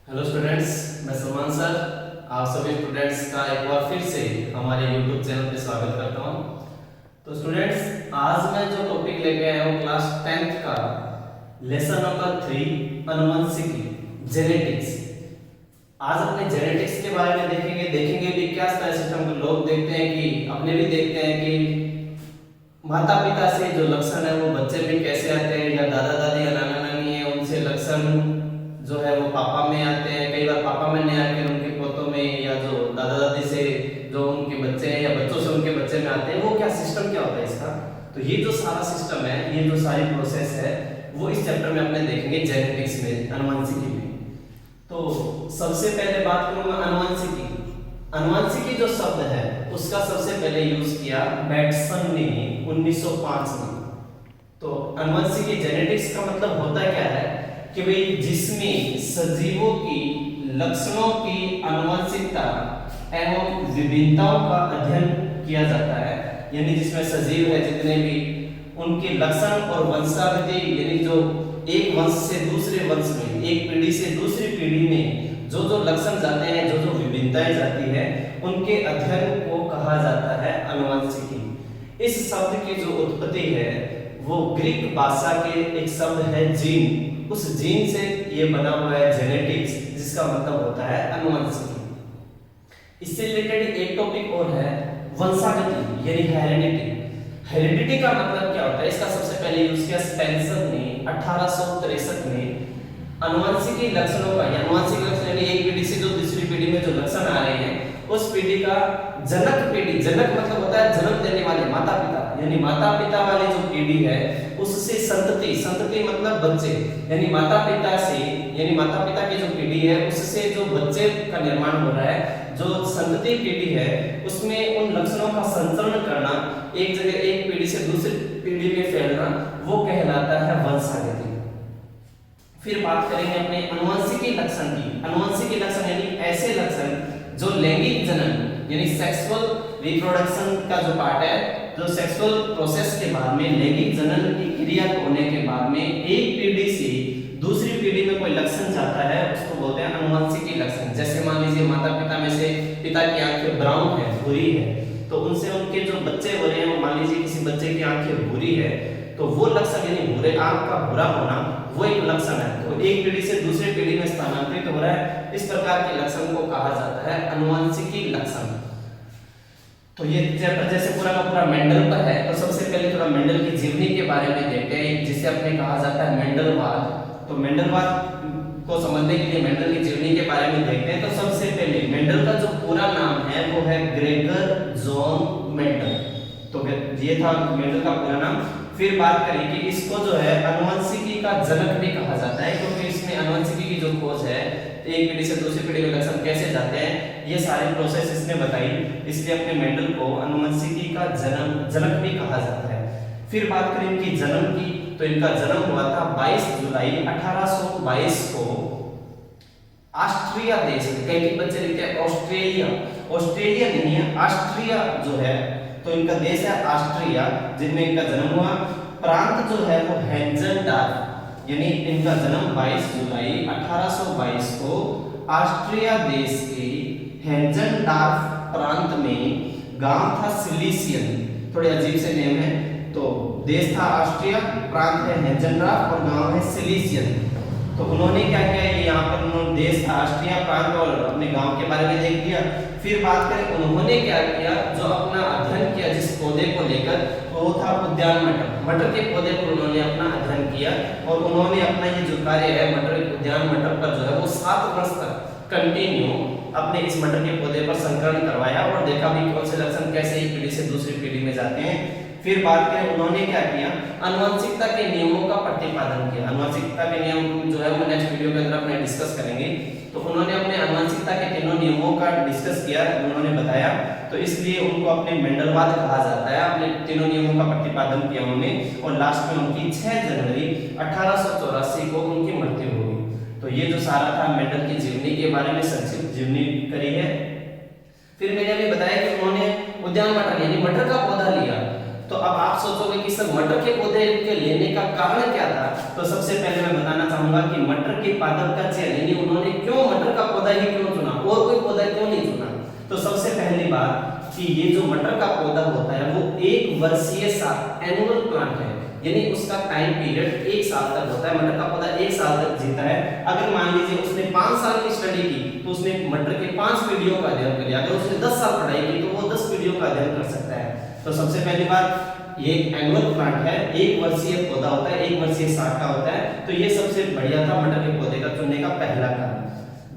Hello students, मैं Salman sir आप सभी स्टूडेंट्स का एक बार फिर से हमारे यूट्यूब चैनल पे स्वागत करता हूँ। तो स्टूडेंट्स, आज मैं जो टॉपिक लेके आया हूँ क्लास 10th का लेसन नंबर 3 अनुवांशिकी जेनेटिक्स। आज अपने जेनेटिक्स के बारे में देखेंगे भी क्या सिस्टम को लोग देखते हैं कि अपने भी देखते हैं कि माता पिता से जो लक्षण है वो बच्चे में कैसे आते हैं, या दादा दादी या नाना नानी है उनसे लक्षण जो है वो पापा में आते हैं, कई बार पापा में नहीं आके उनके पोतों में, या जो दादा दादी से जो उनके बच्चे हैं या बच्चों से उनके बच्चे में आते हैं, वो क्या सिस्टम क्या होता है इसका। तो ये जो सारा सिस्टम है, ये जो सारी प्रोसेस है, वो इस चैप्टर में अपने देखेंगे जेनेटिक्स में, अनुवांशिकी में। तो सबसे पहले बात करूंगा अनुवांशिकी। अनुवांशिकी जो शब्द है उसका सबसे पहले यूज किया बैटसन ने 1905 में। तो अनुवांशिकी जेनेटिक्स का मतलब होता क्या है कि भाई जिसमें सजीवों की लक्षणों की आनुवंशिकता एवं विभिन्नताओं का अध्ययन किया जाता है, यानी जिसमें सजीव है जितने भी उनके लक्षण और वंशावृद्धि, यानी जो एक वंश से दूसरे वंश में, एक पीढ़ी से दूसरी पीढ़ी में जो जो लक्षण जाते हैं, जो जो विभिन्नताएं जाती है, उनके अध्ययन को कहा जाता है अनुवांशिकी। इस शब्द की जो उत्पत्ति है वो ग्रीक भाषा के एक शब्द है जीन, उस जीन से ये बना हुआ है जेनेटिक्स, जिसका मतलब होता है अनुवांशिकी। इससे रिलेटेड एक टॉपिक और है वंशागति, यानी हेरेडिटी। हेरेडिटी का मतलब क्या होता है, इसका सबसे पहले यूज किया स्पेंसर ने 1863 में। अनुवांशिकी लक्षणों का, अनुवांशिक लक्षण यानी एक पीढ़ी से जो दूसरी पीढ़ी में जो लक्षण आ रहे हैं, उस पीढ़ी का जनक पीढ़ी, जनक मतलब होता है जन्म देने वाले, माता पिता, यानी माता पिता वाली जो पीढ़ी है उससे संतति, संतति मतलब बच्चे, यानी माता पिता से, यानी माता पिता की जो पीढ़ी है उससे जो बच्चे का निर्माण हो रहा है, जो संतति पीढ़ी है उसमें उन लक्षणों का संचरण करना, एक जगह एक पीढ़ी से दूसरी पीढ़ी में फैलना, वो कहलाता है वंशागति। फिर बात करेंगे अपने अनुवांशिकी लक्षण की। अनुवांशिकी लक्षण यानी ऐसे लक्षण जो लैंगिक जनन यानी सेक्सुअल रिप्रोडक्शन का जो पार्ट है, जो सेक्सुअल प्रोसेस के बाद में, लैंगिक जनन की क्रिया होने के बाद में एक पीढ़ी से दूसरी पीढ़ी में कोई लक्षण जाता है, उसको बोलते हैं अनुवांशिकी लक्षण। जैसे मान लीजिए माता पिता में से पिता की आंखें ब्राउन है, भूरी है, तो उनसे उनके जो बच्चे हो रहे हैं, मान लीजिए किसी बच्चे की आंखें भूरी है, तो वो लक्षण यानी भूरे आंख का भूरा होना वो एक लक्षण है, तो एक पीढ़ी से दूसरी पीढ़ी में स्थानांतरित हो रहा है, इस प्रकार के लक्षण को कहा जाता है अनुवांशिकी लक्षण। तो ये चैप्टर जैसे पूरा का पूरा मेंडल पर है, तो सबसे पहले थोड़ा मेंडल की जीवनी के बारे में देखते हैं, जिसे अपने कहा जाता है मेंडलवाद। तो मेंडलवाद को समझने के लिए मेंडल की जीवनी के बारे में देखते हैं। तो सबसे पहले मेंडल का जो पूरा नाम है वो है ग्रेगर जॉन मेंडल। तो ये था मेंडल का पूरा नाम। फिर बात करें कि इसको जो है अनुवांशिकी का जनक भी कहा जाता है, क्योंकि इसमें अनुवांशिकी की जो खोज है, एक पीढ़ी से दूसरी पीढ़ी में लक्षण कैसे जाते हैं, ये सारी प्रोसेस इसने बताई, इसलिए अपने मेंडल को अनुवांशिकी का जनक भी कहा जाता है। फिर बात करें इनकी जन्म की, तो इनका जन्म हुआ था 22 जुलाई 1822 को ऑस्ट्रिया देश में। कई बच्चे लिखते हैं ऑस्ट्रेलिया, ऑस्ट्रेलिया नहीं है, ऑस्ट्रिया जो है, तो इनका देश है ऑस्ट्रिया, जिनमें इनका जन्म हुआ। प्रांत जो है वो हेंजनडार्फ, यानी इनका जन्म 22 जुलाई 1822 को ऑस्ट्रिया देश के हेंजनडार्फ प्रांत में, गांव था सिलीसियन, थोड़े अजीब से नेम है। तो देश था ऑस्ट्रिया, प्रांत है हेंजनडार्फ और गांव है सिलीसियन। तो उन्होंने क्या किया, यहाँ पर उन्होंने देश था ऑस्ट्रिया, प्रांत और अपने गांव के बारे में देख लिया। फिर बात करें उन्होंने क्या किया, जो अपना अध्ययन किया जिस पौधे को लेकर, वो था उद्यान मटर। मटर के पौधे पर उन्होंने अपना अध्ययन किया, और उन्होंने अपना ये जो कार्य है मटर, उद्यान मटर पर जो है वो 7 वर्ष तक कंटिन्यू अपने इस मटर के पौधे पर संकलन करवाया, और देखा भी कौन से लक्षण कैसे एक पीढ़ी से दूसरी पीढ़ी में जाते हैं। फिर बात करें उन्होंने क्या किया, अनुवांशिकता के नियमों का प्रतिपादन किया। अनुवांशिकता के नियम जो है वो नेक्स्ट वीडियो के अंदर अपने डिस्कस करेंगे। तो उन्होंने अपने अनुवांशिकता के तीनों नियमों का डिस्कस किया, उन्होंने बताया, तो इसलिए उनको अपने मेंडलवाद कहा जाता है। अपने तीनों नियमों का प्रतिपादन किया उन्होंने, और लास्ट में उनकी 6 जनवरी 1884 को उनकी मृत्यु हो गई। तो ये जो सारा था मेंडल की जीवनी के बारे में संक्षिप्त जीवनी करी है। फिर मैंने अभी बताया कि उन्होंने उद्यान मटर यानी मटर का पौधा लिया। तो अब आप सोचोगे कि सर मटर के पौधे के लेने का कारण क्या था। तो सबसे पहले मैं बताना चाहूंगा कि मटर के पादप का चयन, यानी उन्होंने क्यों मटर पौधा ही क्यों चुना, और कोई पौधा क्यों नहीं चुना? तो सबसे पहली बात कि ये जो मटर का पौधा होता है वो 1 वर्षीय एनुअल प्लांट है, यानी उसका टाइम पीरियड 1 साल तक होता है। मटर का पौधा 1 साल तक जीता है। अगर मान लीजिए उसने 5 साल की स्टडी की तो उसने मटर के 5 पीढ़ियों का अध्ययन कर लिया। अगर उसने 10 साल पढ़ाई की तो वो 10 पीढ़ियों का अध्ययन कर सकता है। तो सबसे पहली बात, ये एक एनुअल प्लांट है, 1 वर्षीय पौधा होता है, 1 वर्षीय शाखा का होता है। तो ये सबसे बढ़िया था मटर के पौधे का चुनने का पहला कारण।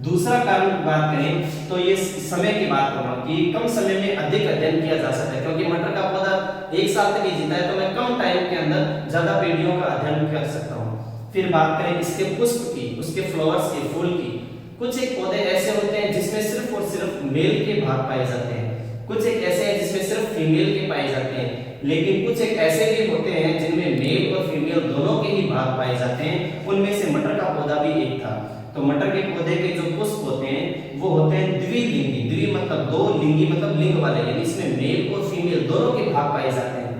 दूसरा कारण की बात करें तो ये समय की बात करूंगा कि कम समय में अधिक अध्ययन किया जा सकता है, क्योंकि मटर का पौधा 1 साल तक ही जीता है, तो मैं कम टाइम के अंदर ज्यादा पीढ़ियों का अध्ययन कर सकता हूँ। फिर बात करें इसके पुष्प की, उसके फ्लावर्स की, फूल की। कुछ एक पौधे ऐसे होते हैं जिसमें सिर्फ और सिर्फ मेल के भाग पाए जाते हैं, कुछ एक ऐसे हैं जिसमें सिर्फ फीमेल के पाए जाते हैं, लेकिन कुछ एक ऐसे भी होते हैं जिनमें मेल और फीमेल दोनों के ही भाग पाए जाते हैं। उनमें से मटर का पौधा भी एक था। तो मटर के पौधे के जो पुष्प होते हैं वो होते हैं द्विलिंगी। द्वि मतलब 2, लिंगी मतलब लिंग वाले, यानी इसमें मेल और फीमेल दोनों के भाग पाए जाते हैं।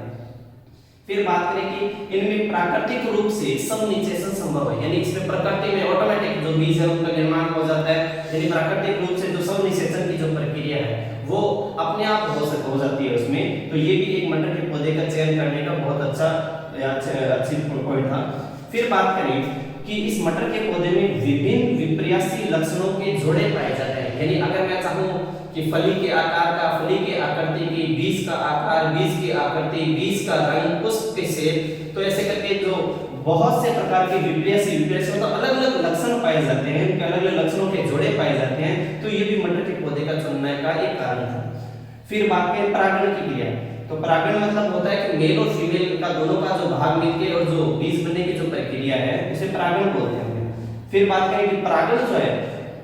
फिर बात करें कि इनमें प्राकृतिक रूप से सबनिचेशन संभव है, यानी इसमें प्रकृति में ऑटोमेटिक जो बीज है उनका निर्माण हो जाता है, यानी प्राकृतिक रूप से जो सबनिचेशन की जो प्रक्रिया है वो अपने आप हो जाती है उसमें। तो ये भी एक मटर के पौधे का चयन करने का बहुत अच्छी पॉइंट था। फिर बात करें कि इस मटर के पौधे में विभिन्न विपर्यासी लक्षणों के जोड़े पाए जाते हैं, यानी अगर मैं चाहूं कि फली के आकार का, फली के आकृति की, बीज का आकार, बीज की आकृति, बीज का रंग, पुष्प के शेप, तो ऐसे करके जो बहुत से प्रकार के विपर्यासी मतलब अलग अलग लक्षण पाए जाते हैं, उनके अलग अलग लक्षणों के जोड़े पाए जाते हैं। तो ये भी मटर के पौधे का चुनने का एक कारण था। फिर बात करें परागण की क्रिया, तो परागण मतलब होता है कि मेल और फीमेल का दोनों का जो भाग मिलके और जो बीज बनने की जो प्रक्रिया है उसे परागण बोलते हैं। फिर बात करें कि परागण जो है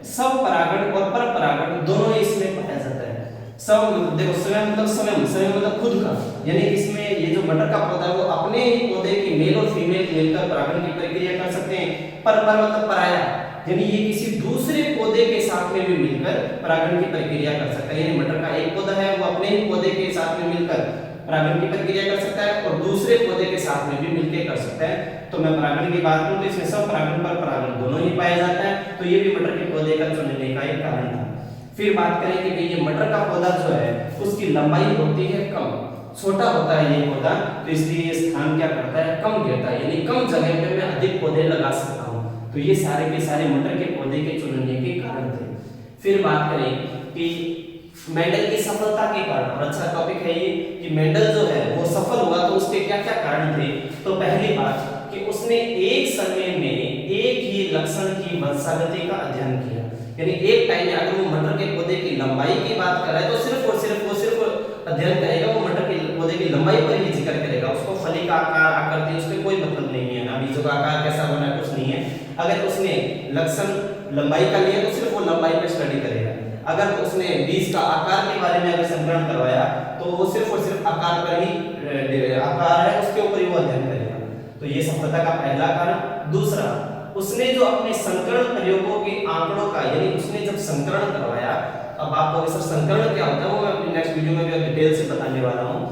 सब परागण और पर परागण दोनों इसमें पाया जाता है। सब देखो, स्वयं मतलब खुद का, यानी इसमें ये जो मटर का पौधा है वो अपने ही पौधे की मेल और फीमेल मिलकर परागण की प्रक्रिया कर सकते हैं। पर मतलब पराया, यानी ये किसी दूसरे पौधे के साथ में भी मिलकर परागण की प्रक्रिया कर सकता है। यानी मटर का एक पौधा है वो अपने ही पौधे के साथ में मिलकर परागण की प्रक्रिया कर सकता है और दूसरे पौधे के साथ में भी मिलकर कर सकता है। तो मैं परागण की बात करूं तो इसमें सब परागण पर परागण दोनों ही पाया जाता है। तो ये भी मटर के पौधे का चुनने का एक कारण था। फिर बात करें कि ये मटर का पौधा जो है उसकी लंबाई होती है कम, छोटा होता है ये पौधा, तो इसलिए ये स्थान क्या करता है, कम घेरता है, यानी कम जगह पे मैं अधिक पौधे लगा सकता हूँ। तो ये सारे के सारे मटर के पौधे के चुनने के कारण थे। फिर बात करें कि मेंडल की सफलता के कारण, और अच्छा टॉपिक है ये कि मेंडल जो है वो सफल हुआ तो उसके क्या क्या कारण थे। तो पहली बात कि उसने एक समय में एक ही लक्षण की वंशागति का अध्ययन किया, यानी एक टाइम में अगर वो मटर के पौधे की लंबाई की बात कर रहा है तो सिर्फ और सिर्फ वो अध्ययन करेगा, वो मटर के पौधे की लंबाई पर ही जिक्र करेगा, उसको फली का आकार, आकृति उसके कोई मतलब नहीं है, ना बीजों का आकार कैसा बना है कुछ नहीं है। अगर उसने लक्षण लंबाई का लिया तो सिर्फ वो लंबाई पर स्टडी करेगा। अगर उसने बीज का आकार के बारे में अगर संकलन करवाया तो वो सिर्फ और सिर्फ आकार पर ही, आकार है उसके ऊपर ही वो अध्ययन करेगा। तो ये सफलता का पहला कारण। दूसरा, उसने जो अपने संकरण प्रयोगों के आंकड़ों का, यानी उसने जब संकरण करवाया, अब आप लोग सर संकरण क्या होता है वो मैं अपनी नेक्स्ट वीडियो में भी डिटेल से बताने वाला हूं।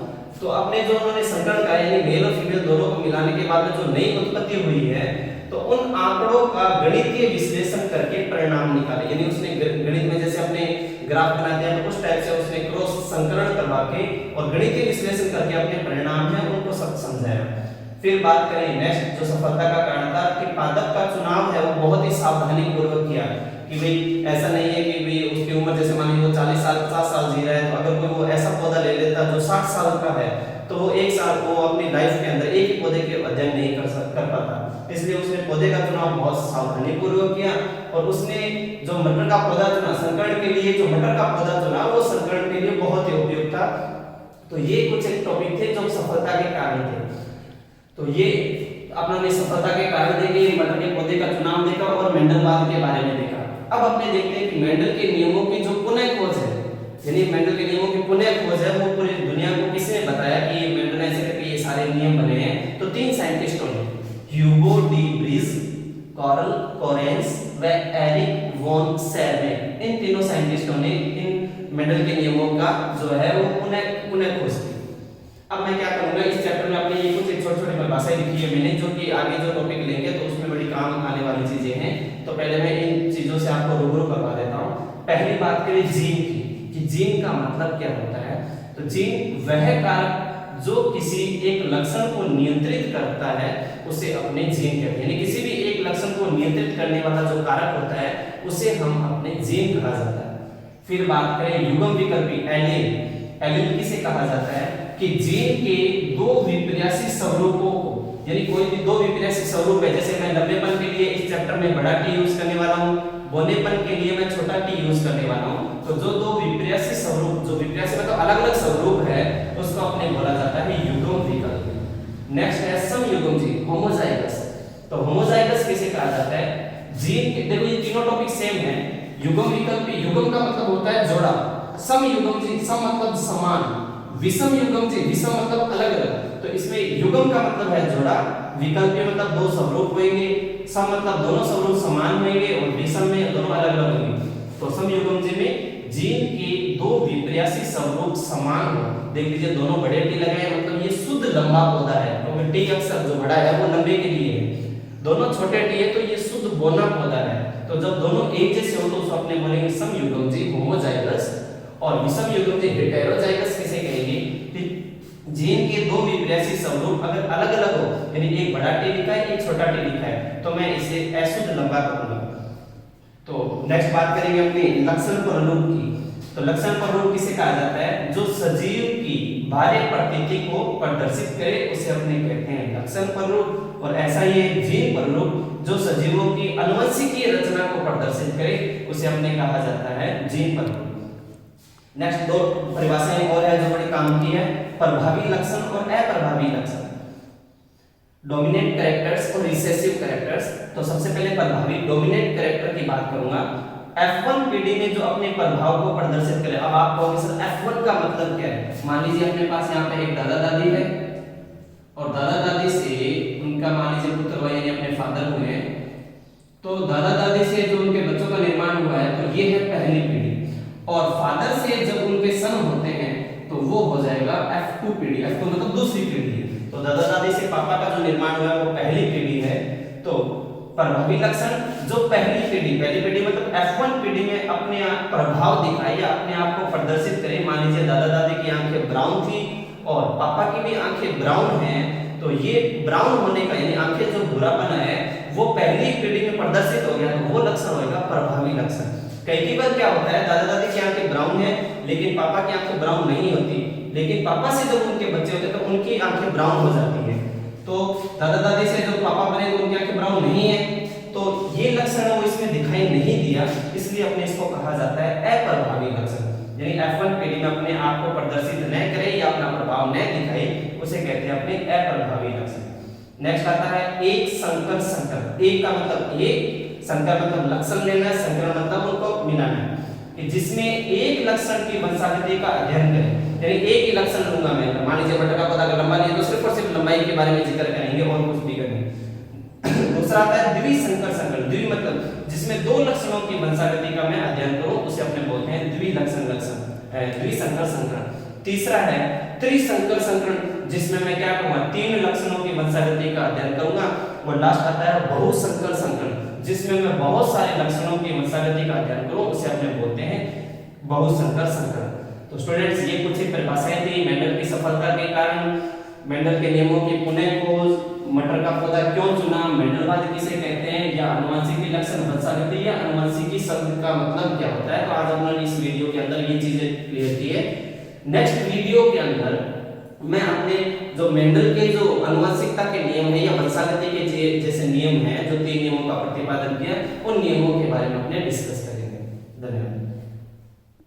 तो अपने जो उन्होंने संकरण कराया, यानी मेल और फीमेल दोनों को मिलाने के बाद में जो नई उत्पत्ति हुई है, तो उन आंकड़ों का गणितीय विश्लेषण करके परिणाम निकाले, यानी उसने गणित में जैसे अपने ग्राफ बनाते हैं तो उस टाइप से उसने क्रॉस संकरण करवा के और गणितीय विश्लेषण करके अपने परिणाम है उनको समझाया। फिर बात करें नेक्स्ट जो सफलता का कारण था कि पादप का चुनाव है वो बहुत ही सावधानी पूर्वक किया, कि भाई ऐसा नहीं है कि भाई उसकी उम्र जैसे मान लीजिए वो 40 साल 50 साल जी रहा है, तो अगर कोई वो ऐसा पौधा ले लेता जो 60 साल का है तो वो एक साल वो अपनी लाइफ के अंदर एक ही पौधे के अध्ययन नहीं कर पाता। इसलिए उसने पौधे का चुनाव बहुत सावधानी पूर्वक किया और उसने जो मटर का पौधा चुना संकरण के लिए, जो मटर का पौधा चुना वो संकरण के लिए बहुत ही उपयुक्त था। तो ये कुछ एक टॉपिक थे जो सफलता के कारण थे। तो ये अपने सफलता के कारण देखे, मटर के पौधे का चुनाव देखा और मेंडलवाद के बारे में देखा। अब अपने देखते हैं कि मेंडल के नियमों की जो पुनः खोज है, यानी मेंडल के नियमों की पुनः खोज है वो पूरी दुनिया को किसने बताया कि ये मेंडल ने ऐसे करके ये सारे नियम बने हैं। तो 3 साइंटिस्टों ने, Hugo de Vries, Carl Correns व एरिक वॉन सेरमेन, इन तीनों साइंटिस्टों ने इन मेंडल के नियमों का जो है वो पुनः खोज की। अब मैं क्या करूंगा इस चैप्टर में अपने ये कुछ छोटी-छोटी परिभाषाएं लिखी है मैंने, जो कि आगे जो टॉपिक लेंगे तो उसमें बड़ी काम आने वाली चीजें हैं। तो पहले मैं इन चीजों से आपको रूबरू करवा देता हूं। पहली बात करें जीन की कि जीन का मतलब क्या होता है, तो जीन वह कारक जो किसी एक लक्षण को नियंत्रित करता है उसे अपने जीन कहते हैं। यानी किसी भी एक लक्षण को नियंत्रित करने वाला जो कारक होता है उसे हम अपने जीन कहा जाता है। फिर बात करें युग्म विकल्पी एलील, एलील किसे कहा जाता है कि जीन के दो विपर्यासी स्वरूपों को, यानी कोई भी दो विपर्यासी स्वरूप है, जैसे मैं लंबेपन के लिए इस चैप्टर में बड़ा टी यूज करने वाला हूं, बोनेपन के लिए मैं छोटा टी यूज करने वाला हूं, तो जो दो विपर्यासी स्वरूप, जो विपर्यासी मतलब अलग अलग स्वरूप है, उसको अपने बोला जाता है युग्म विकल्प। नेक्स्ट है समयुग्म जीन, होमोजाइगस। तो होमोजाइगस किसे कहा जाता है, जीन के, देखो ये तीनों टॉपिक सेम है। युग्म विकल्पी, युग्म का मतलब होता है जोड़ा, समयुग्म जीन, सम मतलब समान, विषम युग्म जीन, विषम मतलब अलग अलग, तो इसमें युग्म का मतलब है जोड़ा, विकल्पी मतलब दो स्वरूप होंगे, सम मतलब दोनों स्वरूप समान होंगे और विषम में दोनों अलग अलग होंगे। तो समयुग्म जीन में जीन के दो विपर्यासी स्वरूप समान हो, देख लीजिए दोनों बड़े टी लगाए, मतलब ये शुद्ध लंबा पौधा है, क्योंकि टी अक्सर जो बड़ा है वो लंबे के लिए है, दोनों छोटे टी है तो ये शुद्ध बोना पौधा है। तो जब दोनों एक जैसे हो तो उसको अपने बोलेंगे समयुग्म जीन होमोजाइगस, और विषम युग्म जीन हेटेरोजाइगस किसे कहेंगे, जीन के दो विपर्यासी स्वरूप अगर अलग अलग हो, यानी एक बड़ा टी लिखा है एक छोटा टी लिखा है, तो मैं इसे अशुद्ध लंबा कहूंगा। तो नेक्स्ट बात करेंगे अपने लक्षण प्ररूप की। तो लक्षण प्ररूप किसे कहा जाता है, जो सजीव की बाह्य प्रकृति को प्रदर्शित करे उसे अपने कहते हैं लक्षण प्ररूप, और ऐसा ही जीन प्ररूप जो सजीवों की आनुवंशिकीय रचना को प्रदर्शित करे उसे अपने कहा जाता है जीन प्ररूप। नेक्स्ट दो परिभाषाएं और है जो बड़ी काम की है, प्रभावी लक्षण और अप्रभावी लक्षण, डोमिनेंट कैरेक्टर्स और रिसेसिव कैरेक्टर्स। तो सबसे पहले प्रभावी डोमिनेंट कैरेक्टर की बात करूंगा। F1 पीढ़ी में जो अपने प्रभाव को प्रदर्शित करे, अब आप कहोगे सर F1 का मतलब क्या है, मान लीजिए अपने पास यहाँ पे एक दादा दादी है और दादा दादी से उनका मान लीजिए पुत्र हुआ, यानी अपने फादर हुए, तो दादा दादी से जो उनके बच्चों का निर्माण हुआ है तो ये है पहली पीढ़ी, और फादर से जब उनके सन होते हैं तो वो हो जाएगा F2 पीढ़ी, F2 मतलब दूसरी पीढ़ी। तो दादा दादी से पापा का जो निर्माण हुआ है वो पहली पीढ़ी है। तो प्रभावी लक्षण जो पहली पीढ़ी मतलब F1 पीढ़ी में अपने आप प्रभाव दिखाए या अपने आप को प्रदर्शित करे, मान लीजिए दादा दादी की आंखें ब्राउन थी और पापा की भी आंखें ब्राउन हैं, तो ये ब्राउन होने का यानी आंखें जो भूरापन है वो पहली पीढ़ी में प्रदर्शित हो गया, तो वो लक्षण होगा प्रभावी लक्षण। कई बार क्या होता है, दादा दादी की आंखें ब्राउन है लेकिन पापा की आंखें ब्राउन नहीं होती, लेकिन पापा से जब उनके बच्चे होते हैं तो उनकी आंखें ब्राउन हो जाती है। तो दादा दादी से जब पापा बने तो उनकी आंखें ब्राउन नहीं है, तो ये लक्षण वो इसमें दिखाई नहीं दिया, इसलिए अपने इसको कहा जाता है अप्रभावी लक्षण। यानी F1 पीढ़ी में अपने आप को प्रदर्शित न करे या अपना प्रभाव न दिखाए उसे कहते हैं अपने अप्रभावी लक्षण। नेक्स्ट आता है एक संकर संकर। एक का मतलब एक, संकर मतलब लक्षण लेना, संकर मतलब उनको मिलाना, कि जिसमें एक लक्षण की वंशावली का अध्ययन करें। यानी एक ही लक्षण लूंगा मैं, मान लीजिए बटर का पौधा अगर लंबा नहीं है तो सिर्फ और सिर्फ लंबाई के बारे में जिक्र करेंगे और कुछ भी करेंगे। दूसरा आता है द्विसंकर संकर। द्वि मतलब जिसमें दो लक्षणों की वंशावली का मैं अध्ययन करूं उसे अपने बोलते हैं द्विलक्षण लक्षण, द्विसंकर संकर। तीसरा है त्रिसंकर संकर, जिसमें मैं क्या करूंगा, तीन लक्षणों की वंशावली का अध्ययन करूंगा। और लास्ट आता है बहुसंकर संकर, जिसमें मैं बहुत सारे लक्षणों की वंशावली का अध्ययन करूं उसे अपने बोलते हैं बहुसंकर संकर। तो स्टूडेंट्स ये कुछ ही परिभाषाएं थी मेंडल की सफलता के कारण, मेंडल के नियमों की पुनः खोज, मटर का पौधा क्यों चुना, मेंडलवाद किसे कहते हैं, या आनुवंशिकी लक्षण वंशावली या आनुवंशिकी शब्द का मतलब क्या होता है। तो आज हमने इस वीडियो के अंदर ये चीजें क्लियर की है। नेक्स्ट वीडियो के अंदर मैं अपने जो मेंडल के जो आनुवंशिकता के नियम है या वंशावली के जैसे नियम है, जो 3 नियमों का प्रतिपादन किया, उन नियमों के बारे में अपने डिस्कस करेंगे। धन्यवाद।